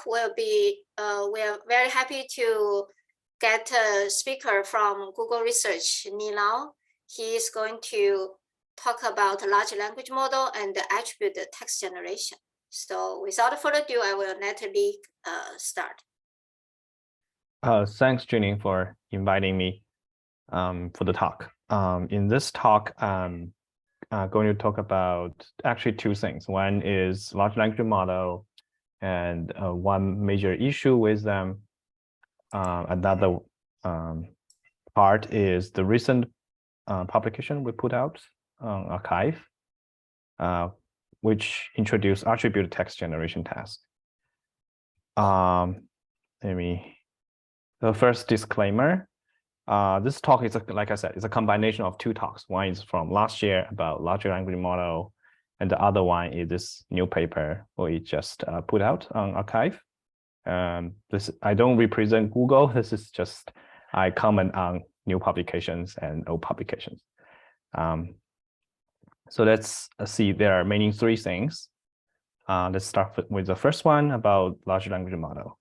will be, we are very happy to get a speaker from Google Research, Nilao. He is going to talk about large language model and attribute text generation. So without further ado, I will let Lee start. Thanks, Juning, for inviting me for the talk. In this talk, I'm going to talk about actually two things. One is large language model, and one major issue with them. Another part is the recent publication we put out on Archive, which introduced attribute text generation task. The first disclaimer. This talk is, like I said, it's a combination of two talks. One is from last year about large language model, and the other one is this new paper we just put out on Archive. I don't represent Google. This is just I comment on new publications and old publications. So let's see. There are mainly three things. Let's start with the first one about large language model.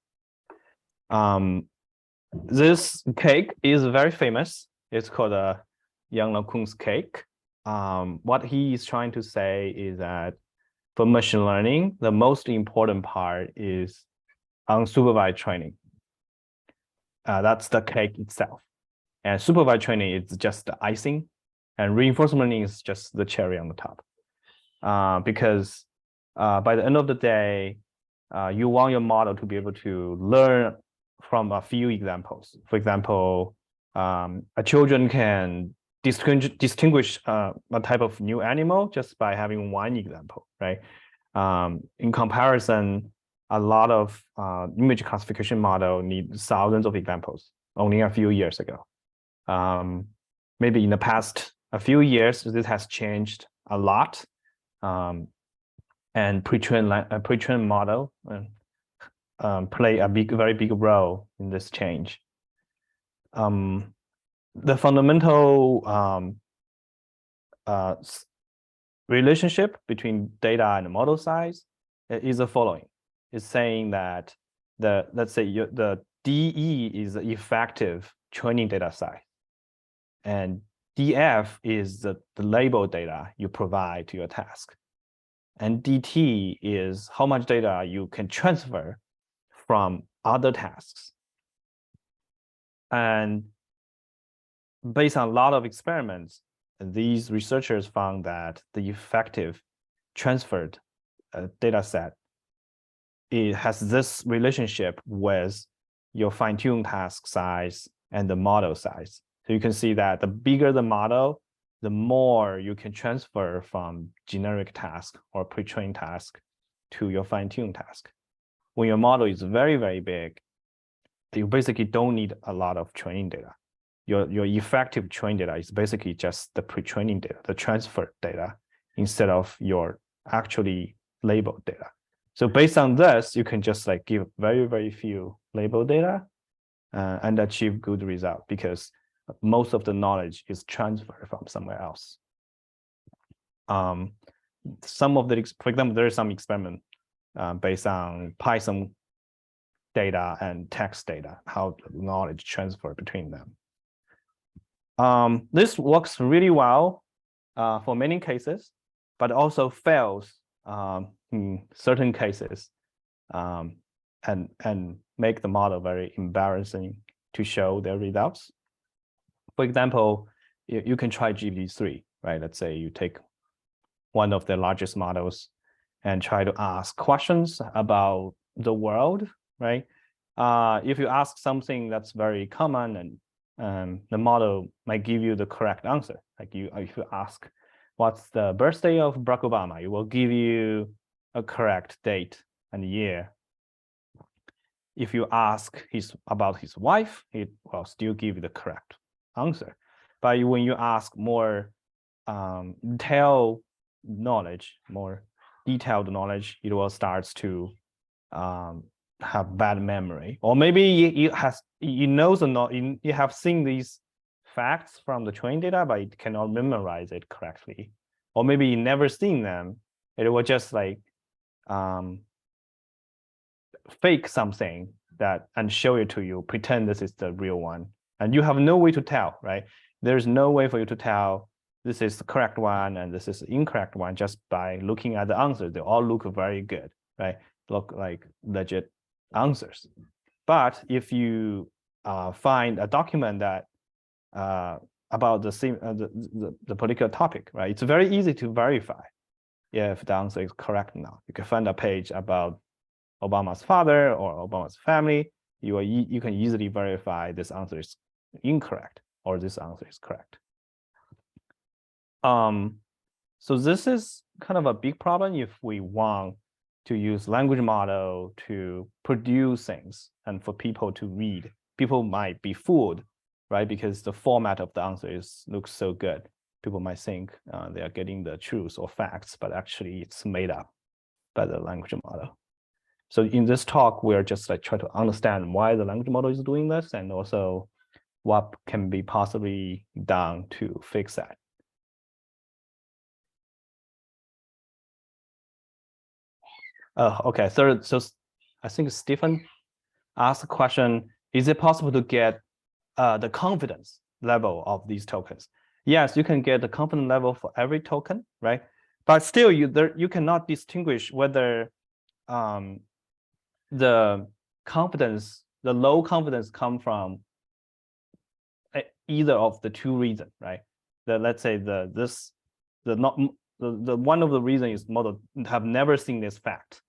This cake is very famous. It's called a Yang LeCun's cake. What he is trying to say is that for machine learning, the most important part is unsupervised training. That's the cake itself. And supervised training is just the icing, and reinforcement learning is just the cherry on the top. Because by the end of the day, you want your model to be able to learn from a few examples. For example, a children can distinguish a type of new animal just by having one example, right? In comparison, a lot of image classification model need thousands of examples only a few years ago. Maybe in the past a few years, this has changed a lot. And pre-trained model play a very big role in this change. The fundamental relationship between data and model size is the following. It's saying that let's say the DE is the effective training data size, and DF is the label data you provide to your task, and DT is how much data you can transfer from other tasks. And based on a lot of experiments, these researchers found that the effective transferred data set, it has this relationship with your fine-tuned task size and the model size. So you can see that the bigger the model, the more you can transfer from generic task or pre-trained task to your fine-tuned task. When your model is very big, you basically don't need a lot of training data. Your effective training data is basically just the pre-training data, the transfer data, instead of your actually labeled data. So based on this, you can just like give very few labeled data and achieve good result, because most of the knowledge is transferred from somewhere else. Some of the, for example, there is some experiment based on Python data and text data, how knowledge transfer between them. This works really well for many cases, but also fails in certain cases, and make the model very embarrassing to show their results. For example, you can try GPT-3, right? Let's say you take one of the largest models and try to ask questions about the world, right? If you ask something that's very common, and the model might give you the correct answer. Like if you ask, what's the birthday of Barack Obama? It will give you a correct date and year. If you ask about his wife, it will still give you the correct answer. But when you ask more detailed knowledge, it will start to have bad memory, or maybe it knows or not. You have seen these facts from the training data, but it cannot memorize it correctly, or maybe you never seen them. It will just like fake something that and show it to you, pretend this is the real one, and you have no way to tell, right? There's no way for you to tell this is the correct one and this is the incorrect one just by looking at the answers. They all look very good, right? Look like legit answers. But if you find a document that about the same the particular topic, right? It's very easy to verify if the answer is correct or not. You can find a page about Obama's father or Obama's family. You can easily verify this answer is incorrect or this answer is correct. So this is kind of a big problem if we want to use language model to produce things and for people to read. People might be fooled, right? Because the format of the answer looks so good. People might think they are getting the truth or facts, but actually it's made up by the language model. So in this talk, we're just like try to understand why the language model is doing this and also what can be possibly done to fix that. Okay, so I think Stephen asked the question, is it possible to get the confidence level of these tokens? Yes, you can get the confidence level for every token, right? But still, you cannot distinguish whether the low confidence come from either of the two reasons, right? Let's say the one of the reasons is model have never seen this fact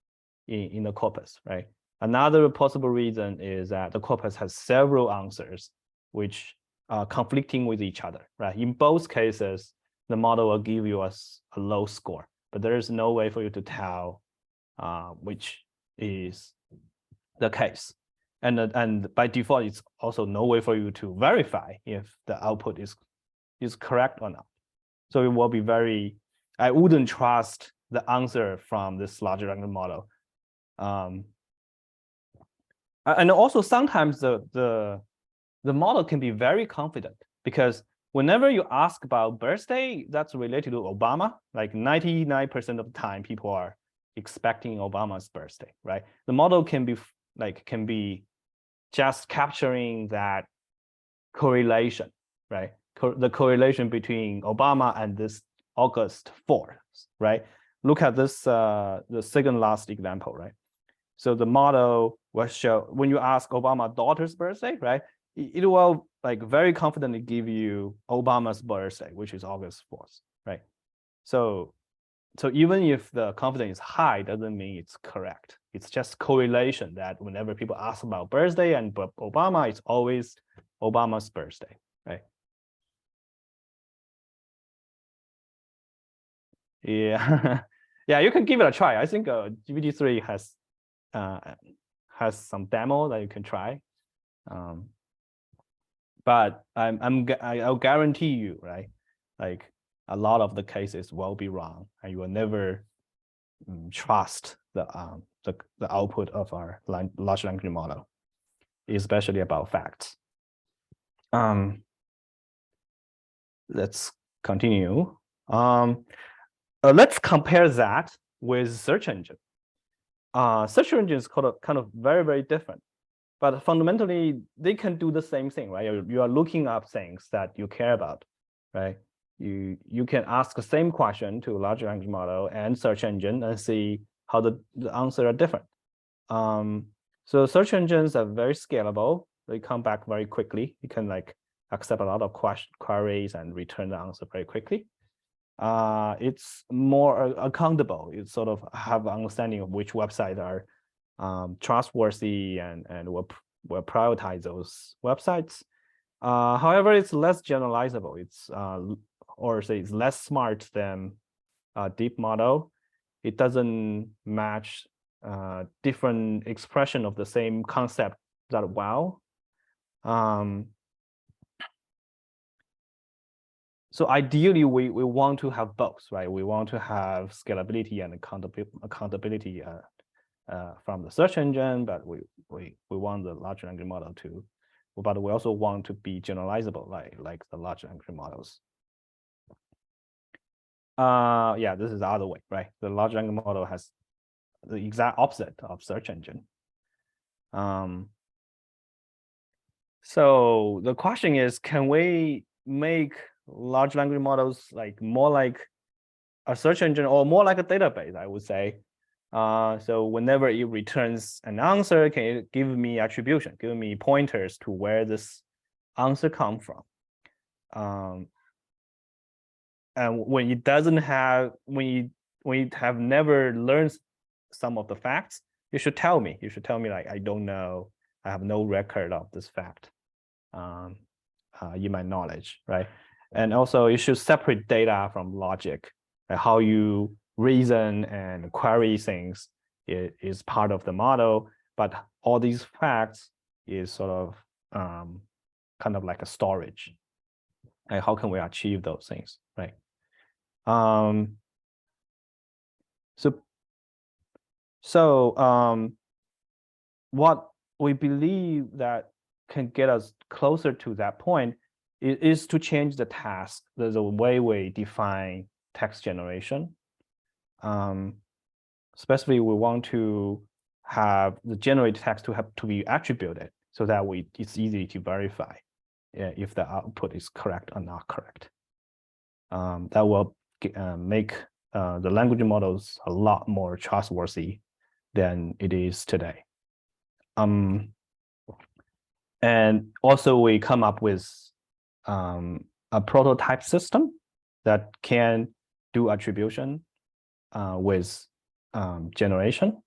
in the corpus, right? Another possible reason is that the corpus has several answers which are conflicting with each other, right? In both cases, the model will give you a low score, but there is no way for you to tell which is the case. And by default, it's also no way for you to verify if the output is correct or not. So it will be I wouldn't trust the answer from this large language model. And also sometimes the model can be very confident because whenever you ask about birthday that's related to Obama, like 99% of the time people are expecting Obama's birthday, right? The model can be just capturing that correlation, right? The correlation between Obama and this August 4th, right? Look at this, the second last example, right? So the model will show when you ask Obama's daughter's birthday, right? It will like very confidently give you Obama's birthday, which is August 4th, right? So even if the confidence is high, doesn't mean it's correct. It's just correlation that whenever people ask about birthday and Obama, it's always Obama's birthday, right? Yeah, yeah, you can give it a try. I think GPT-3 has some demo that you can try, but I'll guarantee you, right? Like a lot of the cases will be wrong, and you will never trust the output of our large language model, especially about facts. Let's continue. Let's compare that with search engine. Search engine is kind of very, very different, but fundamentally they can do the same thing, right? You are looking up things that you care about, right? You can ask the same question to a large language model and search engine and see how the answer are different. So search engines are very scalable. They come back very quickly. You can like accept a lot of queries and return the answer very quickly. It's more accountable. You sort of have an understanding of which websites are trustworthy and will prioritize those websites. However, it's less generalizable. It's it's less smart than a deep model. It doesn't match different expression of the same concept that well. So ideally, we want to have both, right? We want to have scalability and accountability from the search engine, but we want the large language model to, but we also want to be generalizable, like the large language models. Yeah, this is the other way, right? The large language model has the exact opposite of search engine. So the question is, can we make large language models like more like a search engine or more like a database, I would say. So whenever it returns an answer, can it give me attribution, give me pointers to where this answer comes from? And when it doesn't have, when you have never learned some of the facts, you should tell me. You should tell me like, I don't know, I have no record of this fact in my knowledge, right? And also you should separate data from logic. Like how you reason and query things is part of the model, but all these facts is sort of kind of like a storage. Like how can we achieve those things, right? What we believe that can get us closer to that point is to change the task, the way we define text generation. Especially we want to have the generated text to be attributed so that it's easy to verify if the output is correct or not correct. That will make the language models a lot more trustworthy than it is today. And also we come up with a prototype system that can do attribution with generation.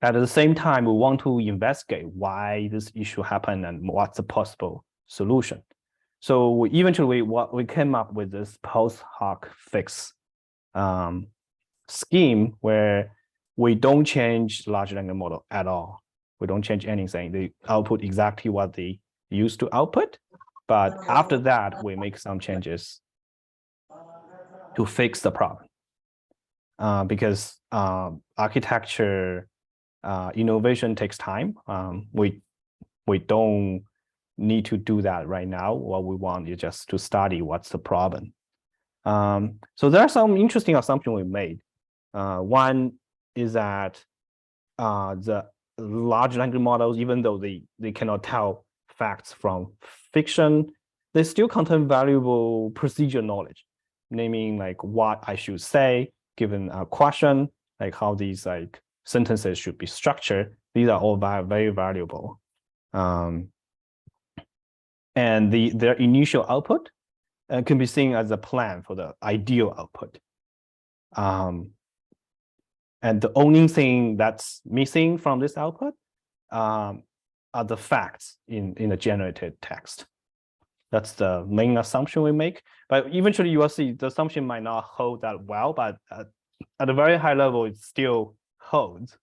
At the same time, we want to investigate why this issue happened and what's the possible solution. So eventually we came up with this post hoc fix scheme where we don't change large language model at all. We don't change anything. They output exactly what they used to output. But after that, we make some changes to fix the problem. Because architecture innovation takes time. We don't need to do that right now. What we want is just to study what's the problem. So there are some interesting assumptions we made. One is that the large language models, even though they cannot tell facts from fiction, they still contain valuable procedure knowledge, naming like what I should say given a question, like how these like sentences should be structured. These are all very valuable. And their initial output can be seen as a plan for the ideal output. And the only thing that's missing from this output are the facts in the generated text. That's the main assumption we make. But eventually you will see the assumption might not hold that well, but at a very high level, it still holds.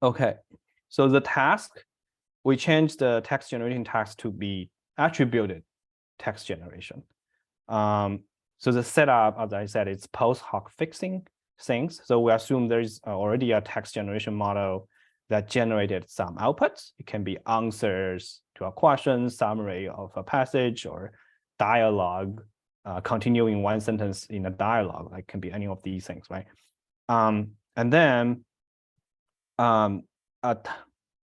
Okay, so the task, we changed the text generating task to be attributed text generation. So the setup, as I said, it's post hoc fixing things. So we assume there's already a text generation model that generated some outputs. It can be answers to a question, summary of a passage, or dialogue, continuing one sentence in a dialogue. Like can be any of these things, right? And then a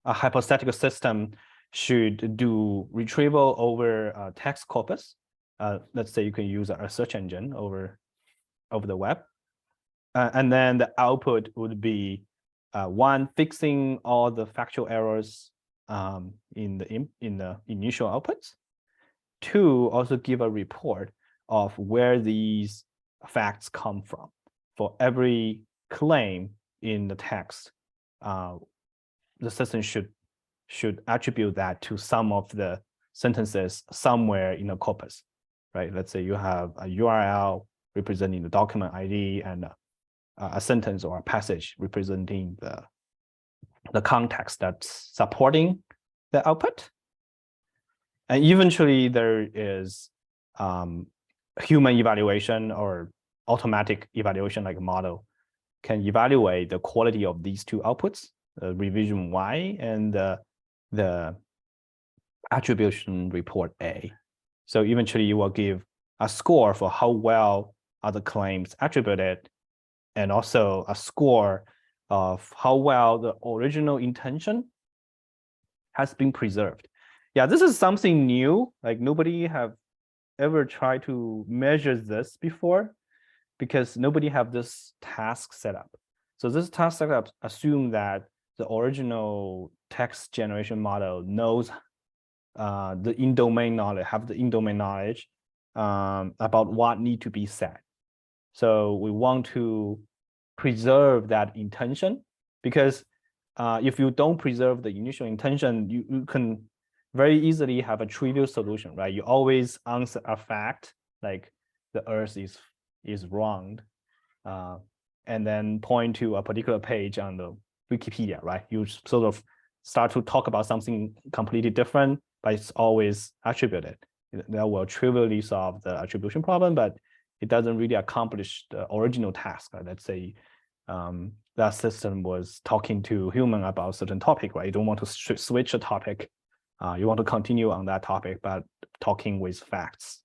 hypothetical system should do retrieval over a text corpus. Let's say you can use a search engine over the web. And then the output would be one, fixing all the factual errors in the initial outputs. Two, also give a report of where these facts come from. For every claim in the text, the system should attribute that to some of the sentences somewhere in the corpus, right? Let's say you have a URL representing the document ID and a sentence or a passage representing the context that's supporting the output. And eventually there is human evaluation or automatic evaluation, like a model can evaluate the quality of these two outputs, revision Y and the attribution report A. So eventually you will give a score for how well are the claims attributed and also a score of how well the original intention has been preserved. Yeah, this is something new. Like nobody have ever tried to measure this before, because nobody have this task set up. So this task setup assume that the original text generation model knows the in-domain knowledge, have the in-domain knowledge about what need to be said. So we want to preserve that intention, because if you don't preserve the initial intention, you can very easily have a trivial solution, right? You always answer a fact, like the Earth is round, and then point to a particular page on the Wikipedia, right? You sort of start to talk about something completely different, but it's always attributed. That will trivially solve the attribution problem, but it doesn't really accomplish the original task. Right? Let's say that system was talking to human about a certain topic, right? You don't want to switch a topic. You want to continue on that topic, but talking with facts.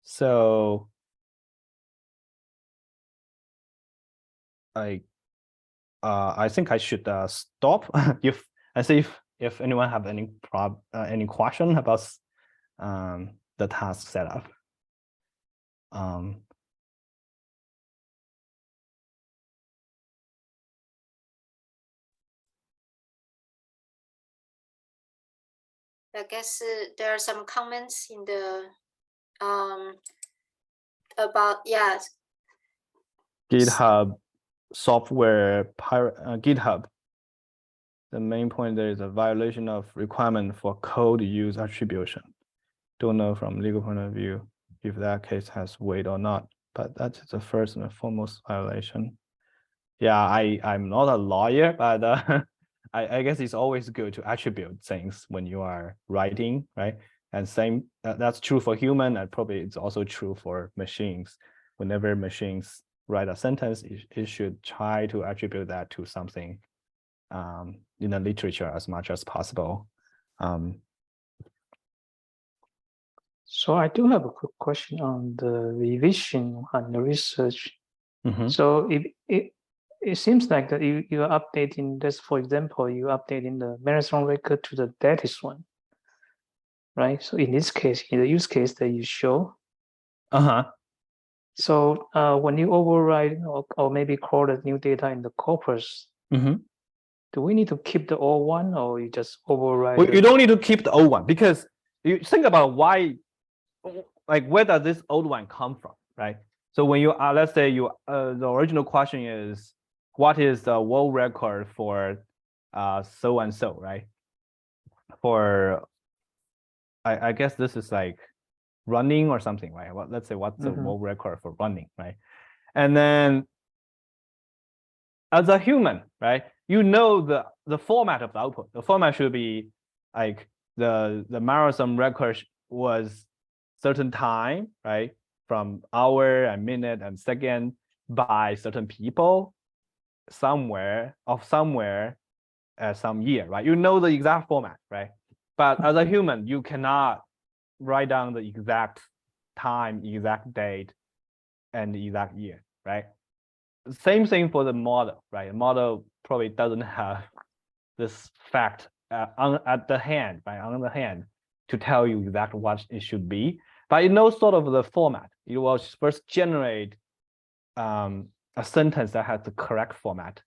So I think I should stop. If anyone have any question about the task setup. I guess there are some comments in the about GitHub software GitHub. The main point there is a violation of requirement for code use attribution. Don't know from legal point of view if that case has weight or not, but that's the first and foremost violation. Yeah, I'm not a lawyer, but I guess it's always good to attribute things when you are writing, right? And same that's true for human, and probably it's also true for machines. Whenever machines write a sentence, it should try to attribute that to something in the literature as much as possible. So I do have a quick question on the revision and the research. Mm-hmm. So it seems like that you are updating this, for example, you updating the marathon record to the latest one, right? So in this case, in the use case that you show, so when you override or maybe call the new data in the corpus, do we need to keep the old one, or you just override? Well, you don't need to keep the old one, because you think about why, like where does this old one come from, right? So when you let's say you the original question is, what is the world record for so and so, right? For I guess this is like running or something, right? Well, let's say what's the world record for running, right? And then as a human, right, you know the format of the output. The format should be like the marathon record was certain time, right, from hour and minute and second by certain people somewhere at some year, right? You know the exact format, right? But as a human, you cannot write down the exact time, exact date, and the exact year, right? Same thing for the model, right? The model probably doesn't have this fact on the hand to tell you exactly what it should be, but it knows sort of the format. It will first generate a sentence that has the correct format,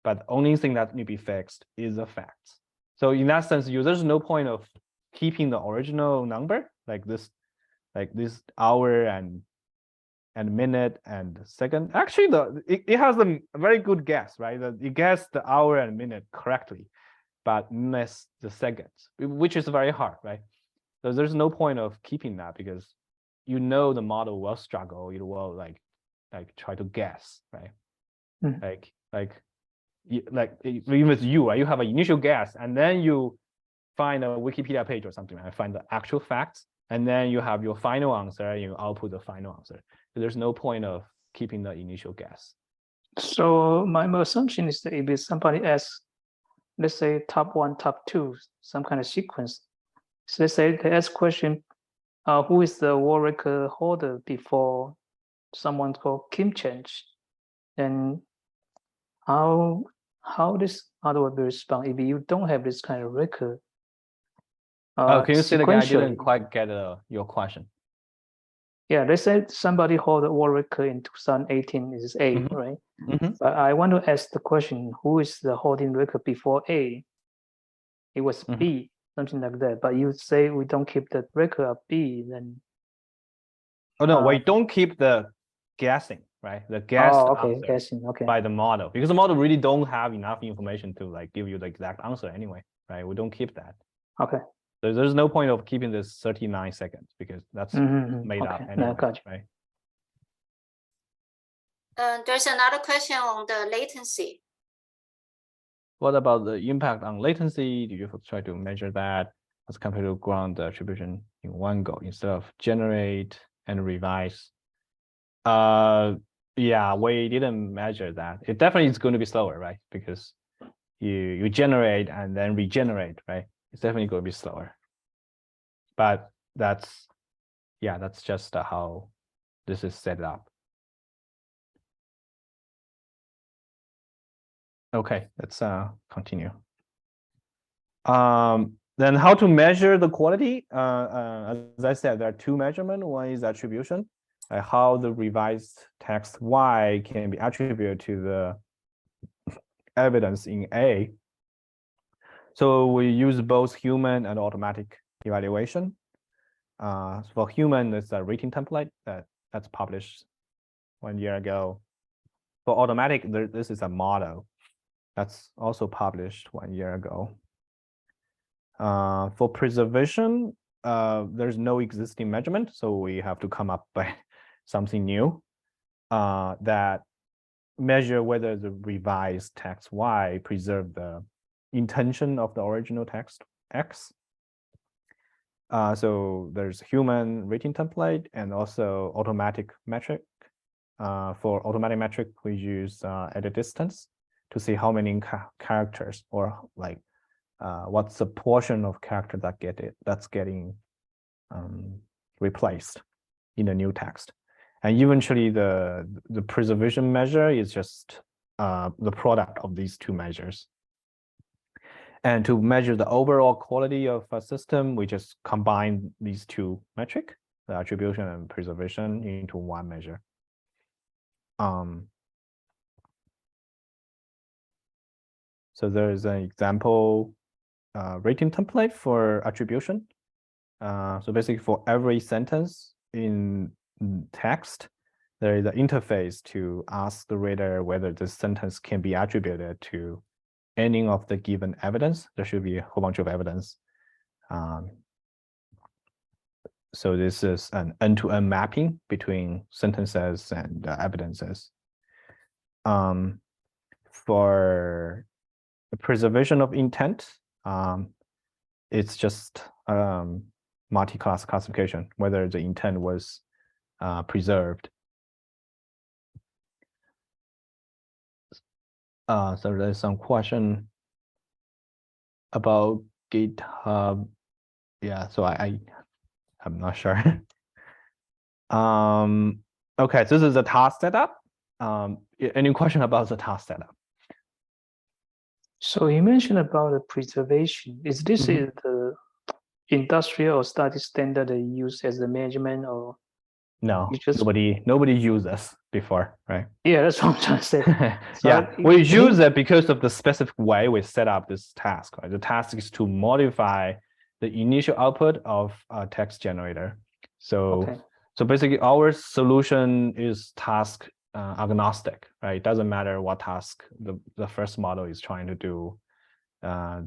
but the only thing that need to be fixed is the facts. So in that sense, there's no point of keeping the original number like this hour and minute and second. Actually, it has a very good guess, right? It guessed the hour and minute correctly, but missed the seconds, which is very hard, right? So there's no point of keeping that, because you know the model will struggle. It will like try to guess, right? Like even with you, right? You have an initial guess, and then you find a Wikipedia page or something, and find the actual facts, and then you have your final answer, and you output the final answer. So there's no point of keeping the initial guess. So my assumption is that if somebody asks, let's say top 1, top 2, some kind of sequence. So let's say they ask question, who is the world record holder before someone called Kim changed, then how this model will respond if you don't have this kind of record? Can you say again? I didn't Sequentially. quite get your question. Yeah, let's say somebody hold a world record in 2018 is A, Mhm. right? Mhm. But I want to ask the question, who is the holding record before A? It was Mhm. B, something like that. But you say we don't keep the record of B, then Oh no, we don't keep the guessing, right? The guessed answer guessing, okay. by the model, because the model really don't have enough information to like give you the exact answer anyway, right? We don't keep that. Okay. So there's no point of keeping this 39 seconds because that's made up Okay. anyway, Gotcha. right? There's another question on the latency. What about the impact on latency? Do you try to measure that as compared to ground attribution in one go instead of generate and revise? Yeah, we didn't measure that. It definitely is going to be slower, right? Because you generate and then regenerate, right? It's definitely going to be slower. But that's just how this is set up. Okay, let's continue. Then how to measure the quality? As I said, there are two measurements. One is attribution, how the revised text Y can be attributed to the evidence in A. So we use both human and automatic evaluation. For human, it's a rating template that's published 1 year ago. For automatic, this is a model that's also published 1 year ago. For preservation, there's no existing measurement, so we have to come up by something new that measure whether the revised text Y preserve the intention of the original text X. So there's human rating template and also automatic metric. For automatic metric, we use edit distance to see how many characters or like what's the portion of character that's getting replaced in the new text. And eventually the preservation measure is just the product of these two measures. And to measure the overall quality of a system, we just combine these two metrics, the attribution and preservation, into one measure. So there is an example rating template for attribution. So basically for every sentence in text, there is an interface to ask the reader whether this sentence can be attributed to any of the given evidence. There should be a whole bunch of evidence. So this is an end-to-end mapping between sentences and evidences. For the preservation of intent, it's just multi-class classification, whether the intent was preserved. So there's some question about GitHub. Yeah, so I'm not sure. Okay, so this is the task setup. Any question about the task setup? So you mentioned about the preservation. Is this is the industrial or study standard they use as a measurement, or no? Just... nobody used this before, right? Yeah, that's what I'm trying to say. So yeah, we use it because of the specific way we set up this task. Right? The task is to modify the initial output of a text generator. So basically, our solution is task agnostic, right? It doesn't matter what task the first model is trying to do. Our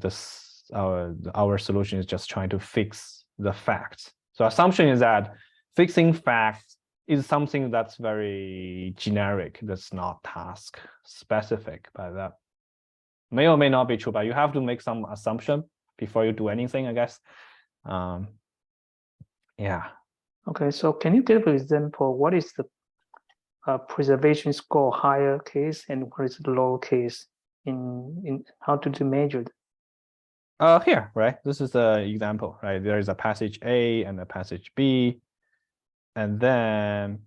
solution is just trying to fix the facts. So assumption is that fixing facts is something that's very generic, that's not task specific, but that may or may not be true, but you have to make some assumption before you do anything, I guess. Yeah. Okay, so can you give an example? What is the preservation score higher case and what is the lower case in how to measure it? Here, right? This is the example, right? There is a passage A and a passage B. And then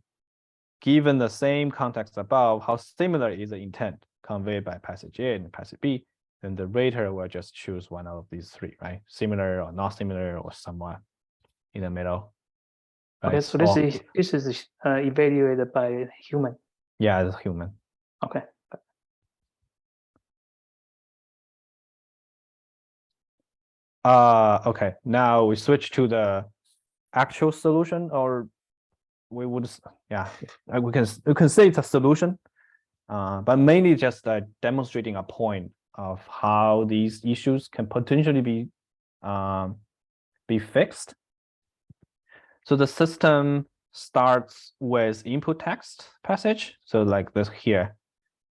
given the same context above, how similar is the intent conveyed by passage A and passage B, then the rater will just choose one of these three, right? Similar or not similar or somewhat in the middle. Right? Okay, so this is evaluated by human. Yeah, as human. Okay. Okay, now we switch to the actual solution, or we would, yeah, we can say it's a solution, but mainly just demonstrating a point of how these issues can potentially be fixed. So the system starts with input text passage. So like this here,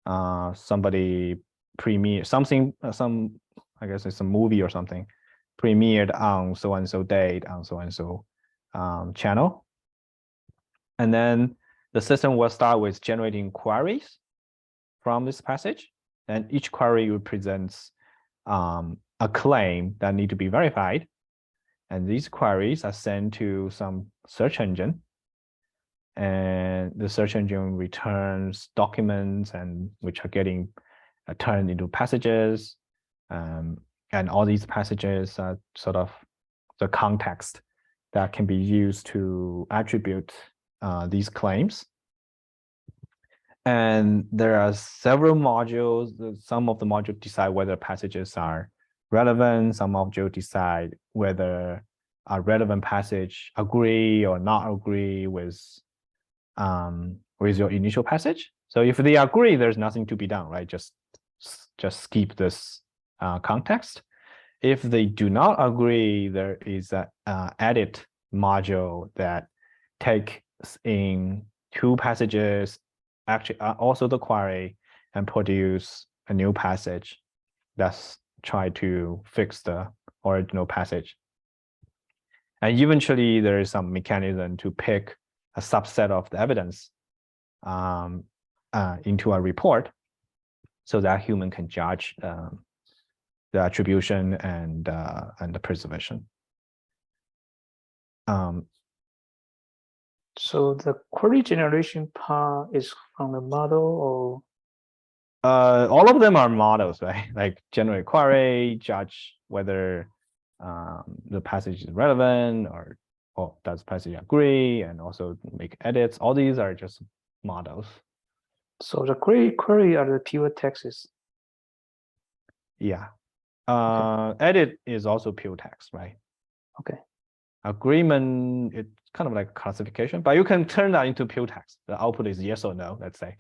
somebody premiere something, I guess it's a movie or something, premiered on so and so date on so and so channel. And then the system will start with generating queries from this passage, and each query represents a claim that need to be verified. And these queries are sent to some search engine, and the search engine returns documents and which are getting turned into passages. And all these passages are sort of the context that can be used to attribute these claims. And there are several modules. Some of the modules decide whether passages are relevant. Some modules decide whether a relevant passage agree or not agree with your initial passage. So if they agree, there's nothing to be done, right? Just skip this context. If they do not agree, there is an edit module that takes in two passages, actually also the query, and produce a new passage that's try to fix the original passage. And eventually there is some mechanism to pick a subset of the evidence into a report so that human can judge the attribution and the preservation. So the query generation part is from the model, or all of them are models, right? Like generate query, judge whether the passage is relevant, or does passage agree, and also make edits. All these are just models. so the query are the pure texts. Yeah. Okay. Edit is also pure text, right? Okay. Agreement, it's kind of like classification, but you can turn that into pure text. The output is yes or no, let's say.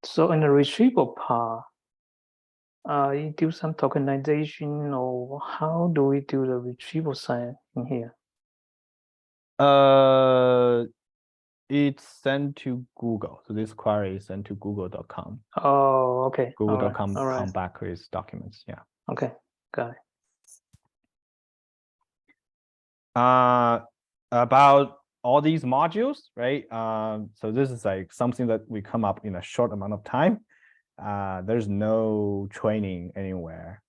So in the retrieval part, you do some tokenization, or how do we do the retrieval side in here? It's sent to Google. So this query is sent to google.com. Oh, okay. Google.com all right. come back with documents. Yeah. Okay, got it. About all these modules, right? So this is like something that we come up in a short amount of time. There's no training anywhere.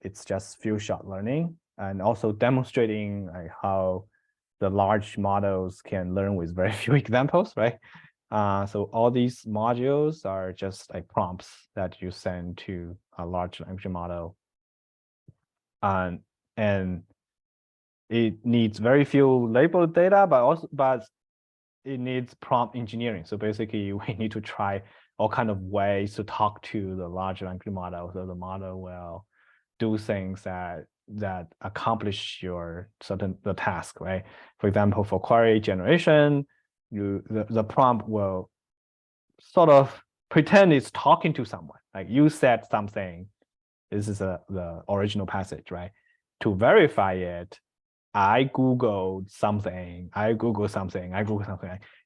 It's just few shot learning, and also demonstrating like how the large models can learn with very few examples, right? So all these modules are just like prompts that you send to a large language model. And it needs very few labeled data, but it needs prompt engineering. So basically we need to try all kind of ways to talk to the large language model, so the model will do things that accomplish the task, right? For example, for query generation, the prompt will sort of pretend it's talking to someone. Like you said something, this is the original passage, right? To verify it, I Googled something, I Googled something.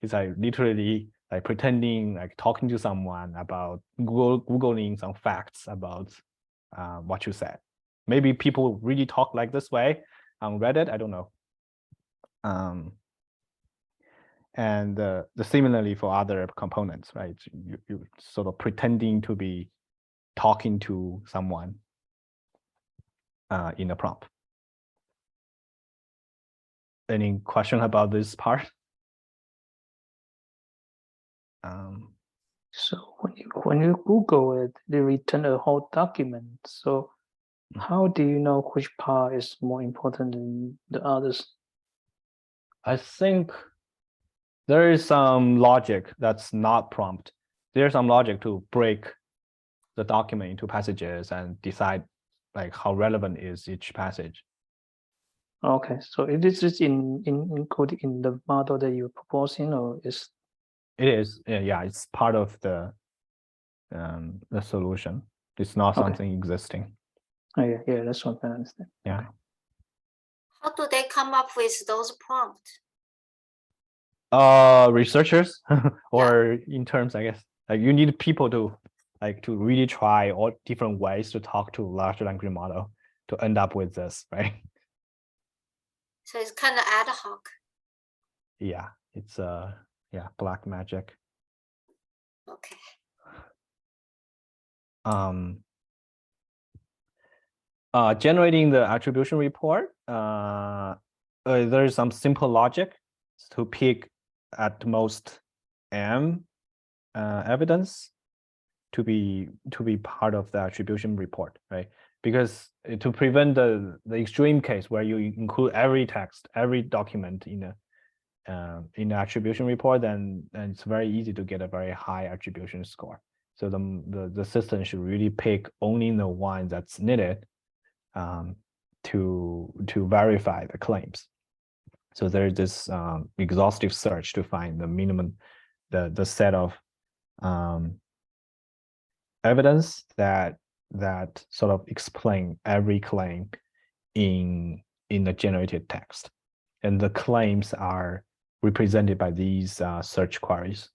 It's like literally like pretending like talking to someone about Googling some facts about what you said. Maybe people really talk like this way on Reddit, I don't know. And the similarly for other components, right? You sort of pretending to be talking to someone in a prompt. Any question about this part? So when you Google it, they return a whole document. So how do you know which part is more important than the others? I think there is some logic that's not prompt. There's some logic to break the document into passages and decide like how relevant is each passage. Okay, so it is just included in the model that you're proposing, or is It is, yeah, it's part of the solution. It's not Okay. something existing. Oh, yeah, that's what I understand. Yeah. How do they come up with those prompts? Researchers or interns, I guess. Like you need people to really try all different ways to talk to large language model to end up with this, right? So it's kind of ad hoc. Yeah, it's black magic. Okay. Generating the attribution report, there is some simple logic to pick at most m evidence to be part of the attribution report, right? Because to prevent the extreme case where you include every text, every document in the attribution report, then it's very easy to get a very high attribution score. So the system should really pick only the one that's needed to verify the claims. So there's this exhaustive search to find the minimum, the set of evidence that sort of explain every claim in the generated text, and the claims are represented by these search queries.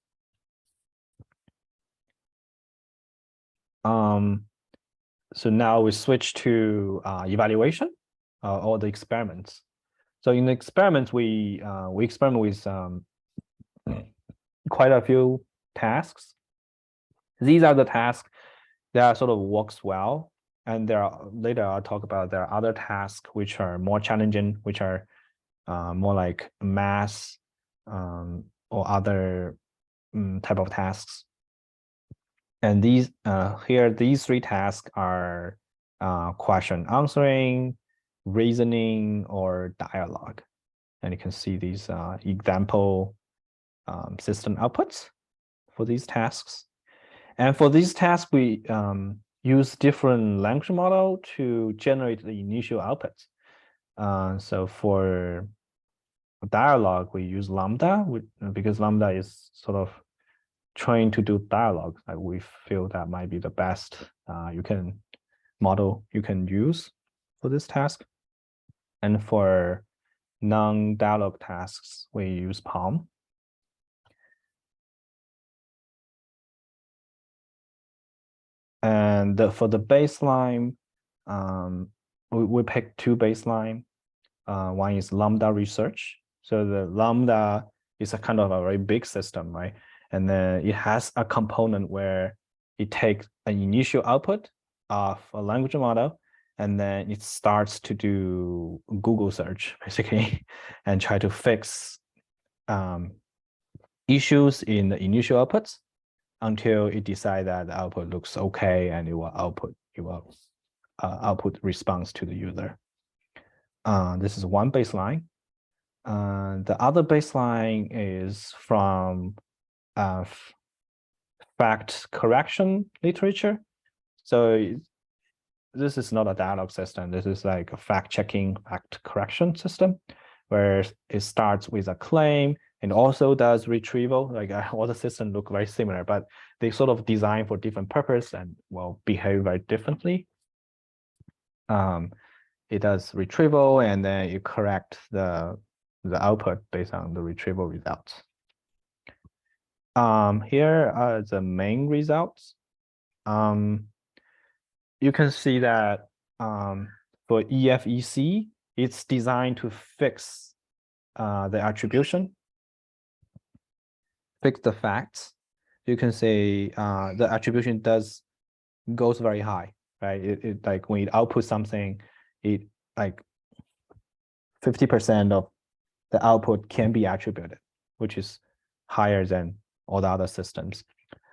So now we switch to evaluation or the experiments. So in the experiments, we experiment with quite a few tasks. These are the tasks that sort of works well, and there are later I'll talk about there are other tasks which are more challenging, which are more like math or other type of tasks. And these these three tasks are question answering, reasoning, or dialogue. And you can see these example system outputs for these tasks. And for these tasks, we use different language model to generate the initial outputs. So for dialogue, we use Lambda because Lambda is sort of trained to do dialogue. We feel that might be the best model you can use for this task. And for non-dialogue tasks, we use Palm. And for the baseline, we pick two baseline. One is Lambda research. So the Lambda is a kind of a very big system, right? And then it has a component where it takes an initial output of a language model, and then it starts to do Google search, basically, and try to fix issues in the initial outputs until it decides that the output looks okay, and it will output response to the user. This is one baseline. The other baseline is from fact correction literature. So this is not a dialogue system. This is like a fact-checking, fact correction system, where it starts with a claim and also does retrieval. Like all the systems look very similar, but they sort of design for different purpose and will behave very differently. It does retrieval, and then you correct the output based on the retrieval results. Here are the main results. You can see that for EFEC, it's designed to fix the attribution, fix the facts. You can say the attribution goes very high, right? It like when it outputs something, it like 50% of the output can be attributed, which is higher than all the other systems.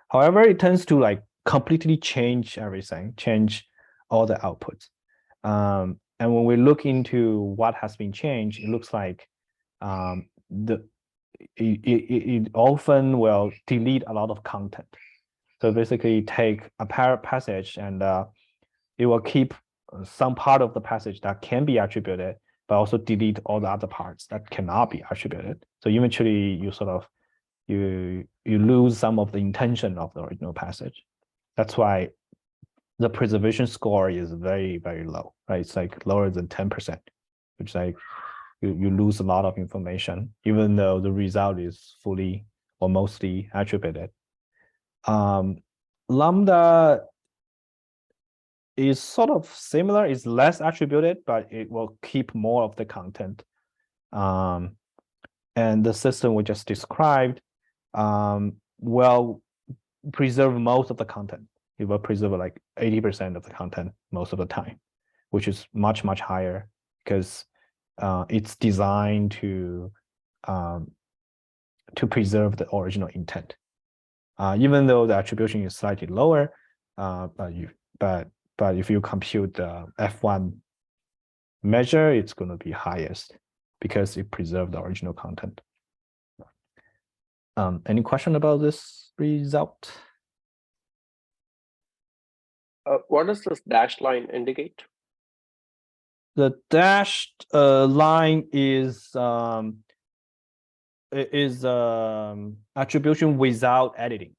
However, it tends to like completely change everything, change all the outputs. And when we look into what has been changed, it looks like it often will delete a lot of content. So basically take a passage and it will keep some part of the passage that can be attributed, but also delete all the other parts that cannot be attributed. So eventually you sort of, you lose some of the intention of the original passage. That's why the preservation score is very, very low, right? It's like lower than 10%, which is like you lose a lot of information, even though the result is fully or mostly attributed. Lambda is sort of similar, it's less attributed, but it will keep more of the content. And the system we just described will preserve most of the content. It will preserve like 80% of the content most of the time, which is much, much higher because it's designed to preserve the original intent. Even though the attribution is slightly lower, but if you compute the F1 measure, it's going to be highest because it preserved the original content. Any question about this result? What does this dashed line indicate? The dashed line is attribution without editing.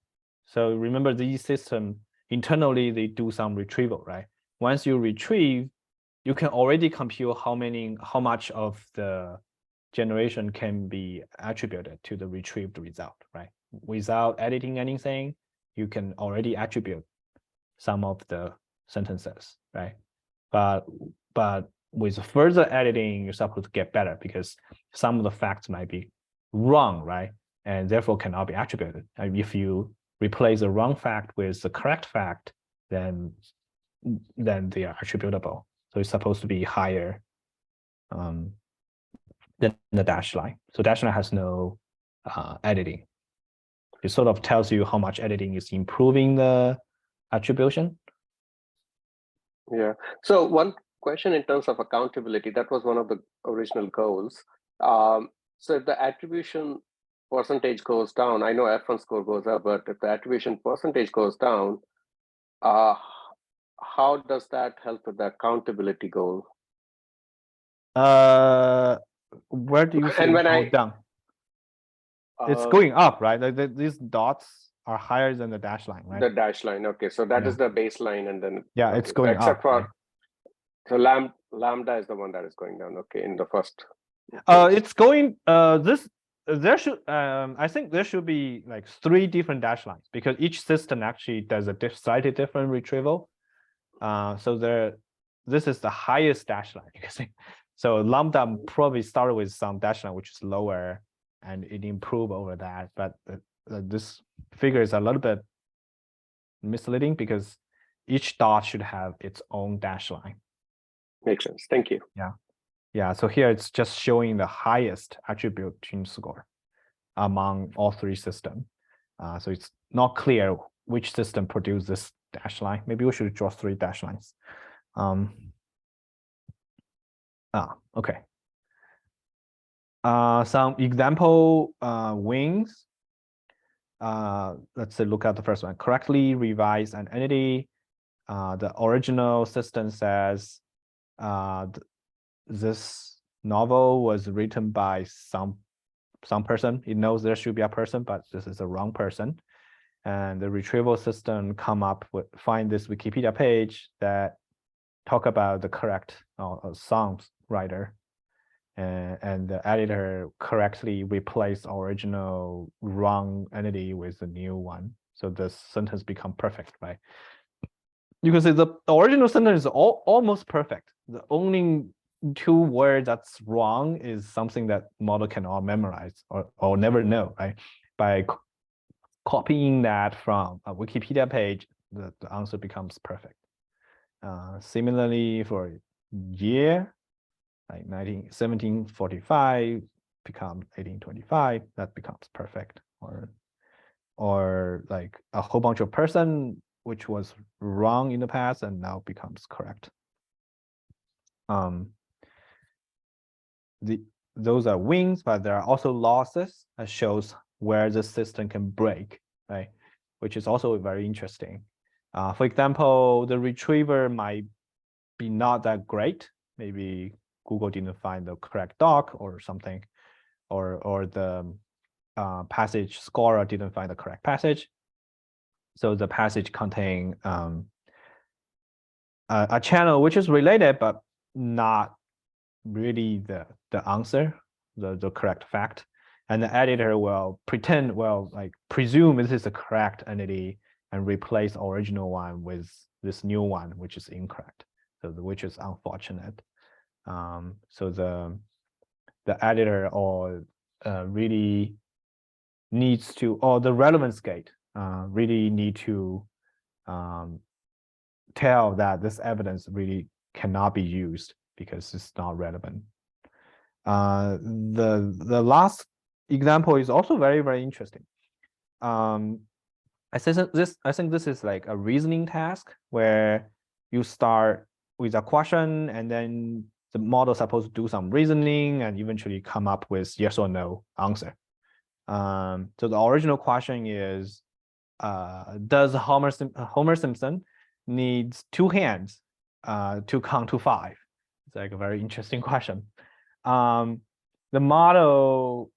So remember, these systems internally they do some retrieval, right? Once you retrieve, you can already compute how much of the generation can be attributed to the retrieved result, right? Without editing anything, you can already attribute some of the sentences, right? But with further editing, you're supposed to get better because some of the facts might be wrong, right? And therefore cannot be attributed. And if you replace the wrong fact with the correct fact, then they are attributable. So it's supposed to be higher than the dashed line. So dashed line has no editing. It sort of tells you how much editing is improving the attribution. Yeah. So one question in terms of accountability, that was one of the original goals. So if the attribution percentage goes down, I know F1 score goes up, but if the attribution percentage goes down, how does that help with the accountability goal? Where do you see it go down? It's going up, right? Like these dots are higher than the dashed line, right? The dashed line. Okay, so that is the baseline, and then okay. It's going except up. For right? so lambda is the one that is going down. Okay, in the first. It's going. There should. I think there should be like 3 different dashed lines because each system actually does a slightly different retrieval. So this is the highest dashed line. You can see. So lambda probably started with some dashed line which is lower, and it improved over that. But this figure is a little bit misleading because each dot should have its own dashed line. Makes sense. Thank you. Yeah. So here it's just showing the highest attribution score among all 3 systems. So it's not clear which system produced this dash line. Maybe we should draw 3 dash lines. Okay. Some example wings. Let's say look at the first one. Correctly revise an entity. The original system says this novel was written by some person. It knows there should be a person, but this is a wrong person. And the retrieval system come up with find this Wikipedia page that talk about the correct songs writer, and the editor correctly replaced original wrong entity with the new one. So the sentence become perfect, right? You can say the original sentence is almost perfect. The only 2 words that's wrong is something that model cannot memorize or never know, right? By copying that from a Wikipedia page, the answer becomes perfect. Similarly for year, like 1745 becomes 1825, that becomes perfect. Or like a whole bunch of person which was wrong in the past and now becomes correct. Those are wins, but there are also losses that shows where the system can break, right? Which is also very interesting. For example, the retriever might be not that great. Maybe Google didn't find the correct doc or something, or the passage scorer didn't find the correct passage. So the passage contain a channel which is related, but not really the answer, the correct fact. And the editor will pretend, like presume this is the correct entity and replace original one with this new one, which is incorrect. So which is unfortunate. So the editor or really needs to, or the relevance gate really need to tell that this evidence really cannot be used because it's not relevant. The last example is also very, very interesting. I think this is like a reasoning task where you start with a question and then the model is supposed to do some reasoning and eventually come up with yes or no answer. So the original question is, does Homer Simpson needs 2 hands to count to 5? It's like a very interesting question. The model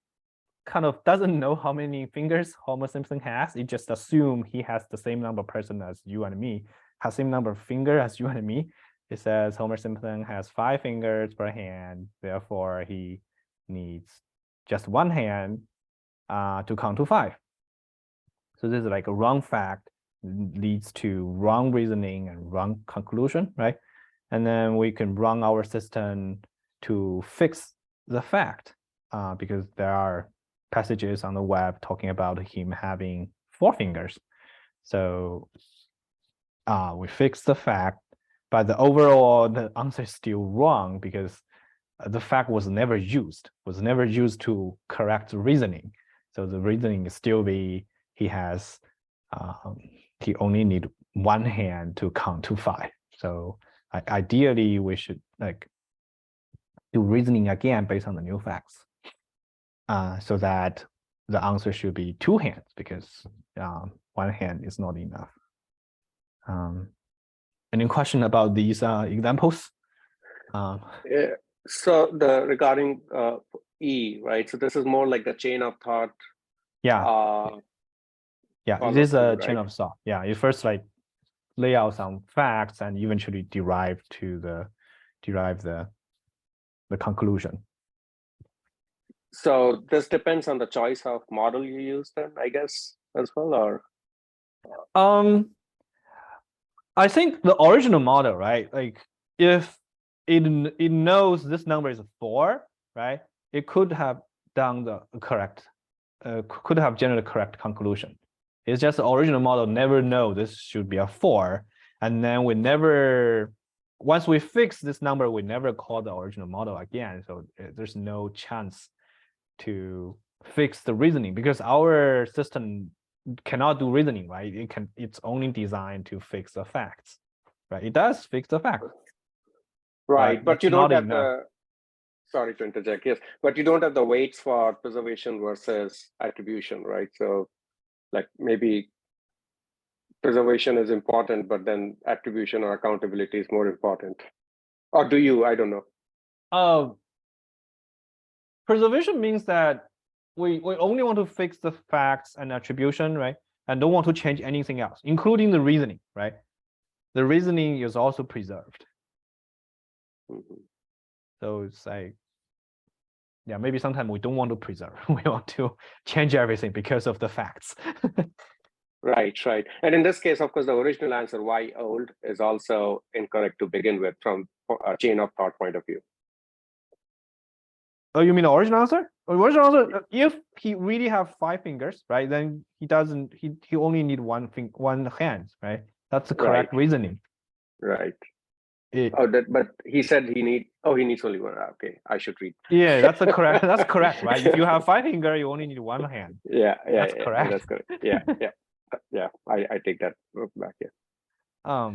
kind of doesn't know how many fingers Homer Simpson has. It just assumes he has the same number of person as you and me, has same number of fingers as you and me. It says Homer Simpson has 5 fingers per hand, therefore he needs just 1 hand to count to 5. So this is like a wrong fact leads to wrong reasoning and wrong conclusion, right? And then we can run our system to fix the fact because there are passages on the web talking about him having 4 fingers. So we fix the fact, but the overall the answer is still wrong because the fact was never used to correct the reasoning. So the reasoning is still be he has he only need 1 hand to count to 5. So ideally we should like do reasoning again based on the new facts, so that the answer should be 2 hands because 1 hand is not enough. Any question about these examples? Yeah. So regarding E, right? So this is more like the chain of thought. Yeah. Yeah, it is a chain right? of thought. Yeah, you first like lay out some facts and eventually derive the conclusion. So this depends on the choice of model you use then, I guess, as well, or? I think the original model, right? Like if it knows this number is 4, right? It could have done the correct, could have generated the correct conclusion. It's just the original model never know this should be a 4. And then we never, once we fix this number, we never call the original model again. So there's no chance to fix the reasoning because our system cannot do reasoning, right? It's only designed to fix the facts, right? It does fix the facts. Right, but you don't have enough. sorry to interject, yes, but you don't have the weights for preservation versus attribution, right? So like maybe preservation is important, but then attribution or accountability is more important. Or do you? I don't know. Preservation means that we only want to fix the facts and attribution, right? And don't want to change anything else, including the reasoning, right? The reasoning is also preserved. So it's like, yeah, maybe sometimes we don't want to preserve. We want to change everything because of the facts. Right. And in this case, of course, the original answer, why old, is also incorrect to begin with from a chain of thought point of view. Oh, you mean the original answer? Original answer, if he really have 5 fingers, right, then he doesn't, he only need one hand, right? That's the correct reasoning. Right. But he said he needs only one. Okay, I should read. Yeah, that's correct. That's correct, right? If you have 5 fingers, you only need 1 hand. Yeah, that's correct. That's correct. Yeah. I take that back. Yeah.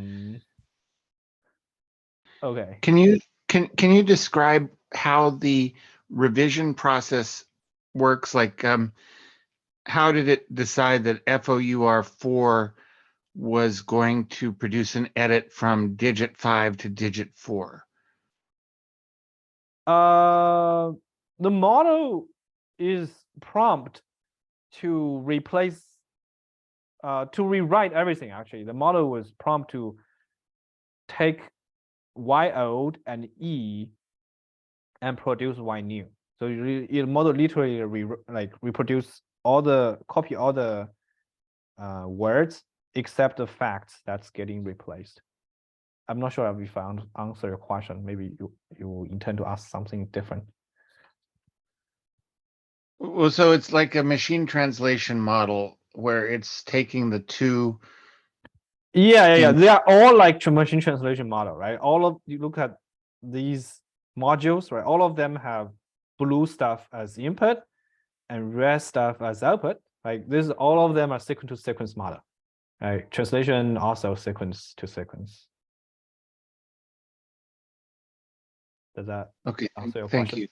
Okay. Can you describe how the revision process works? Like, how did it decide that FOUR4 was going to produce an edit from digit 5 to digit 4? The model is prompt to replace to rewrite everything. Actually, the model was prompt to take Y old and E and produce Y new. So the model literally reproduce copy all the words except the facts that's getting replaced. I'm not sure if I answer your question. Maybe you intend to ask something different. Well, so it's like a machine translation model where it's taking the two. Yeah. They are all like machine translation model, right? You look at these modules, right? All of them have blue stuff as input and red stuff as output. Like all of them are sequence to sequence model. Right? Translation also sequence to sequence. Does that answer your thank question?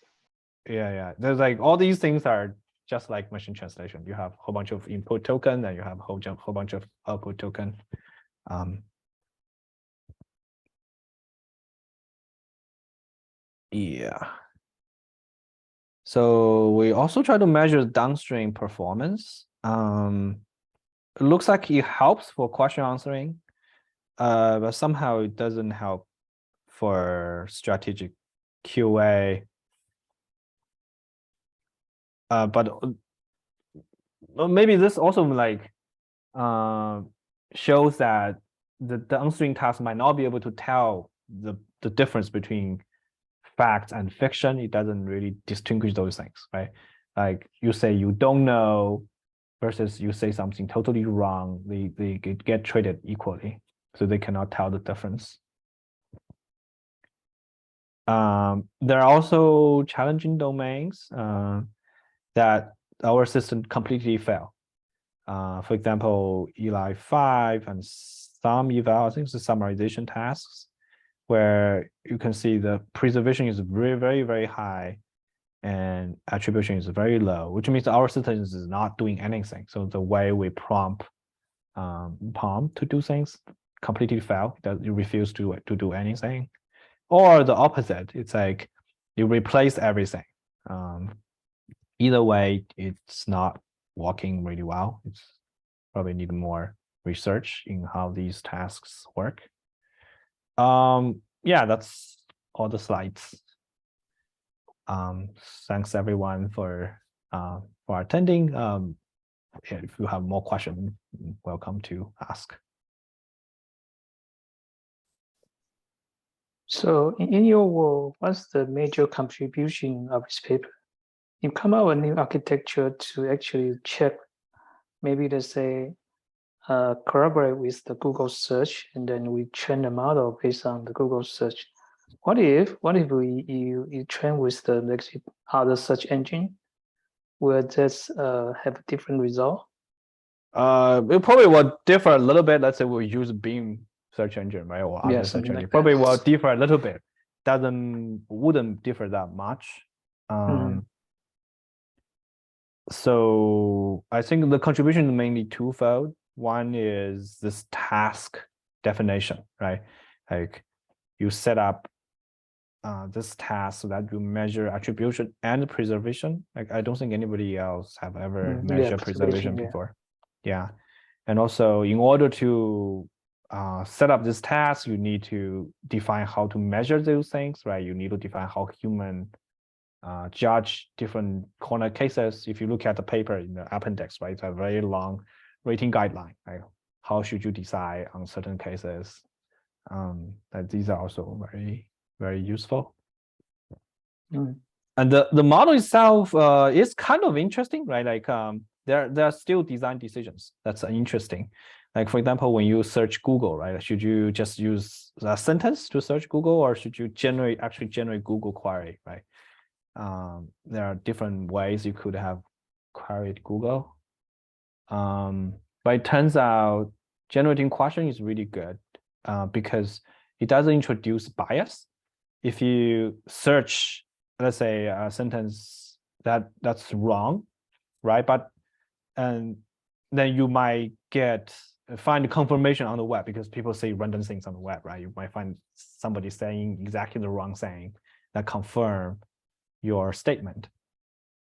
you. Yeah. There's like all these things are just like machine translation. You have a whole bunch of input token and you have a whole bunch of output token. Yeah. So we also try to measure downstream performance. It looks like it helps for question answering, but somehow it doesn't help for strategic QA. But maybe this also like shows that the downstream task might not be able to tell the difference between fact and fiction. It doesn't really distinguish those things, right? Like you say you don't know versus you say something totally wrong. They get treated equally, so they cannot tell the difference. There are also challenging domains that our system completely fail. For example, ELI 5 and some eval, I think it's the summarization tasks, where you can see the preservation is very, very high and attribution is very low, which means our system is not doing anything. So the way we prompt POM to do things completely fail, that you refuse to do anything. Or the opposite, it's like you replace everything. Either way, it's not working really well. It's probably need more research in how these tasks work. Yeah, that's all the slides. Thanks everyone for attending. If you have more questions, welcome to ask. So in your work, what's the major contribution of this paper? You come up with a new architecture to actually check, maybe let's say, collaborate with the Google search, and then we train the model based on the Google search. What if you train with the other search engine? Will this have a different result? It probably will differ a little bit. Let's say we use Bing search engine, right, or other search engine. Like probably will differ a little bit. Wouldn't differ that much. So I think the contribution is mainly twofold. One is this task definition, right? Like you set up this task so that you measure attribution and preservation. Like I don't think anybody else have ever measured preservation before. Yeah. And also in order to set up this task, you need to define how to measure those things, right? You need to define how human judge different corner cases. If you look at the paper in the appendix, right, it's a very long rating guideline, right? How should you decide on certain cases? That these are also very, very useful. And the model itself is kind of interesting, right? Like there are still design decisions that's interesting. Like, for example, when you search Google, right? Should you just use a sentence to search Google, or should you actually generate Google query, right? There are different ways you could have queried Google. But it turns out generating question is really good because it doesn't introduce bias. If you search, let's say, a sentence that's wrong, right? And then you might find confirmation on the web, because people say random things on the web, right? You might find somebody saying exactly the wrong thing that confirm your statement.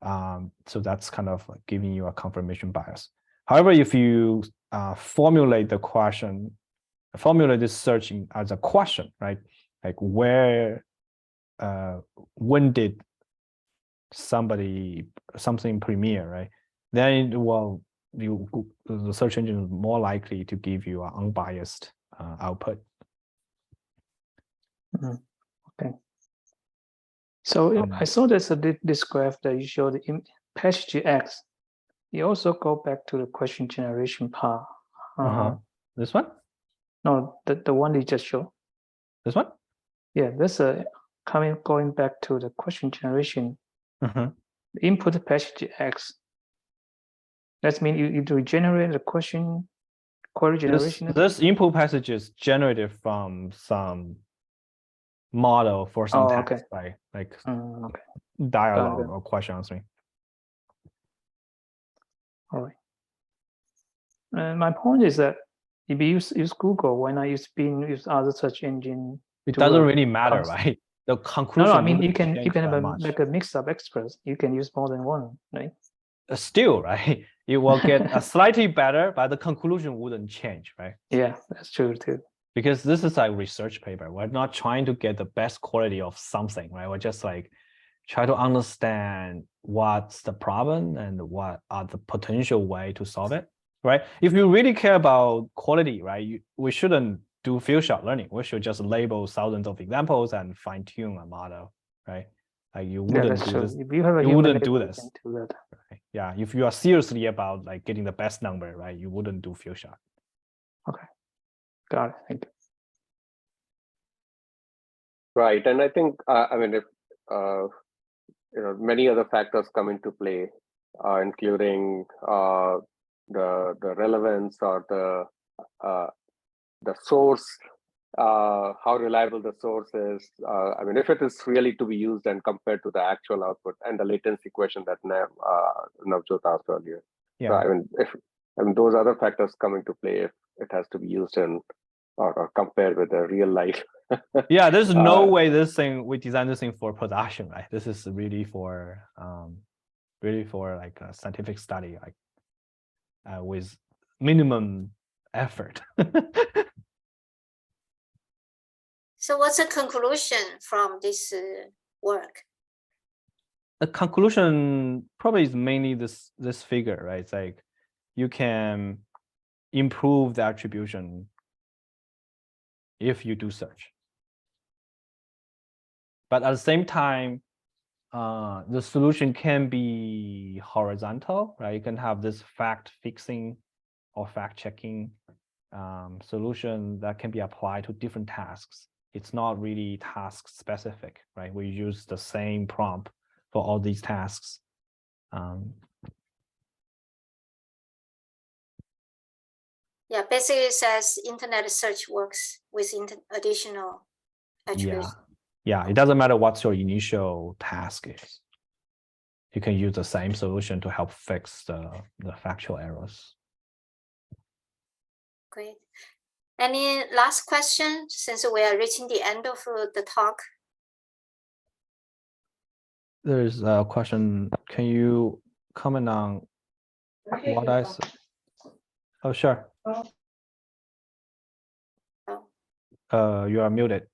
So that's kind of like giving you a confirmation bias. However, if you formulate the question, formulate this searching as a question, right? Like when did something premiere, right? Then the search engine is more likely to give you an unbiased output. Okay. So I saw this graph that you showed in passage X. You also go back to the question generation part. This one? No, the one you just showed. This one? Yeah, this going back to the question generation. Input passage X. That means you do generate the query generation. This input passage is generated from some model for some text, right? Like dialogue or question answering. All right. And my point is that if you use Google, why not use Bing, use other search engine? It doesn't really matter, right? The conclusion. No, I mean you can make a mix of experts. You can use more than one, right? Still, right? You will get a slightly better, but the conclusion wouldn't change, right? Yeah, that's true too. Because this is a research paper. We're not trying to get the best quality of something, right? We're just like try to understand what's the problem and what are the potential way to solve it, right? If you really care about quality, right, we shouldn't do few-shot learning. We should just label thousands of examples and fine-tune a model, right? Like you wouldn't do this. If you have a you wouldn't do label, this. you can do that. Right? Yeah, if you are seriously about like getting the best number, right, you wouldn't do few-shot. Okay, got it. Thank you. Right, and I think I mean, if many other factors come into play, including the relevance or the source, how reliable the source is. I mean, if it is really to be used and compared to the actual output, and the latency question that Navjot asked earlier. Yeah. So, I mean, those other factors come into play if it has to be used in or compared with the real life. Yeah, there's no way we designed this thing for production, right? This is really for like a scientific study, like with minimum effort. So what's the conclusion from this work? The conclusion probably is mainly this figure, right? It's like you can improve the attribution if you do search. But at the same time, the solution can be horizontal, right? You can have this fact fixing or fact checking solution that can be applied to different tasks. It's not really task specific, right? We use the same prompt for all these tasks. Yeah, basically it says internet search works with additional attribution. Yeah, it doesn't matter what your initial task is. You can use the same solution to help fix the factual errors. Great. Any last question, since we are reaching the end of the talk? There's a question. Can you comment on what I said? Oh, sure. You are muted.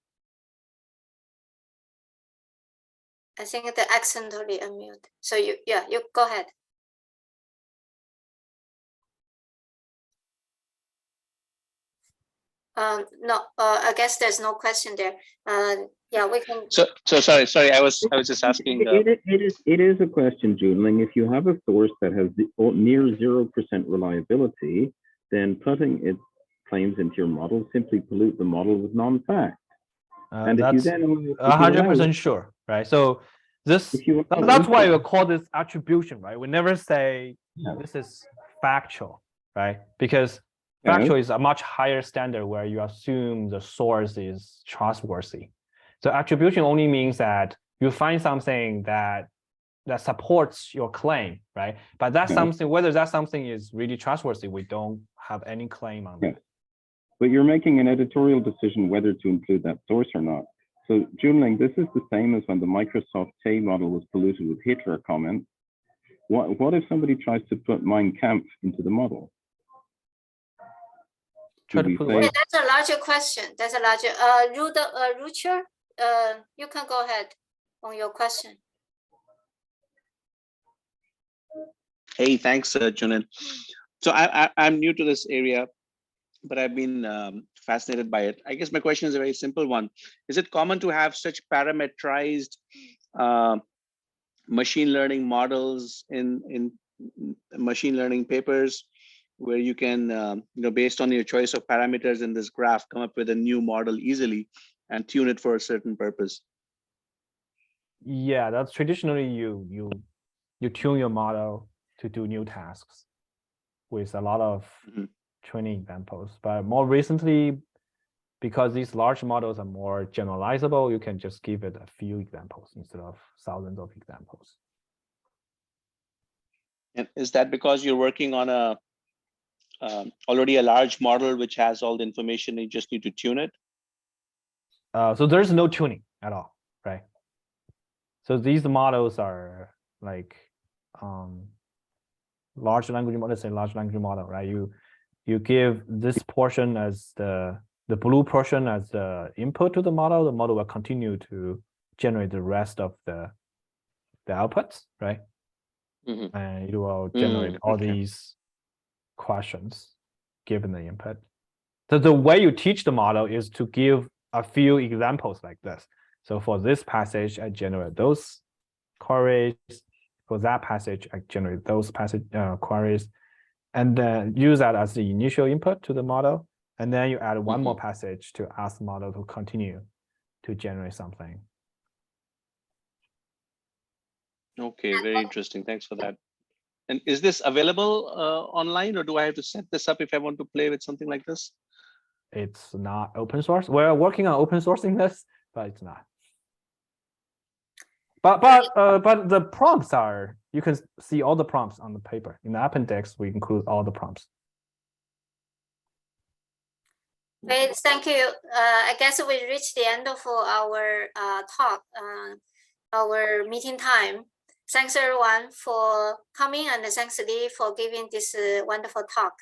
I think the accidentally unmute. So you go ahead. No, I guess there's no question there. Yeah, we can. So sorry. I was just asking. It is a question, Junling. If you have a source that has near 0% reliability, then putting it claims into your model simply pollute the model with non-facts. And if you That's then 100% sure, right? So this that's why we call this attribution, right? We never say this is factual, right? Because factual is a much higher standard where you assume the source is trustworthy. So attribution only means that you find something that supports your claim, right? But that's something, whether that something is really trustworthy, we don't have any claim on that. But you're making an editorial decision whether to include that source or not. So Junling, this is the same as when the Microsoft Tay model was polluted with Hitler comments. What if somebody tries to put Mein Kampf into the model? That's a larger question. That's a larger. Rucher, you can go ahead on your question. Hey, thanks, Junin. So I'm new to this area, but I've been fascinated by it. I guess my question is a very simple one. Is it common to have such parameterized machine learning models in machine learning papers where you can, based on your choice of parameters in this graph, come up with a new model easily and tune it for a certain purpose? Yeah, that's traditionally you tune your model to do new tasks with a lot of training examples. But more recently, because these large models are more generalizable, you can just give it a few examples instead of thousands of examples. And is that because you're working on a already a large model which has all the information, you just need to tune it? So there's no tuning at all, right? So these models are like large language model, let's say large language model, right? You give this portion as the blue portion as the input to the model will continue to generate the rest of the outputs, right? And it will generate all these questions given the input. So the way you teach the model is to give a few examples like this. So for this passage, I generate those queries. For that passage, I generate those queries, and then use that as the initial input to the model. And then you add one more passage to ask the model to continue to generate something. Okay, very interesting. Thanks for that. And is this available online, or do I have to set this up if I want to play with something like this? It's not open source. We're working on open sourcing this, but it's not. But the prompts are, you can see all the prompts on the paper. In the appendix, we include all the prompts. Great, thank you. I guess we reached the end of our talk, our meeting time. Thanks everyone for coming, and thanks Lee for giving this wonderful talk.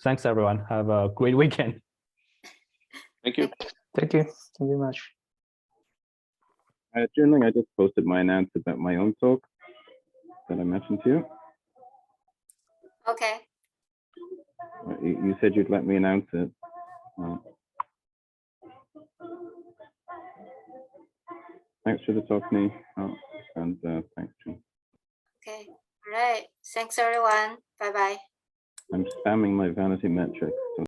Thanks everyone. Have a great weekend. Thank you. Thank you. Thank you very much. Junling, I just posted my announcement about my own talk that I mentioned to you. Okay. You said you'd let me announce it. Thanks for the talk, Nee. And thanks, Jim. Okay. All right. Thanks everyone. Bye-bye. I'm spamming my vanity metric. So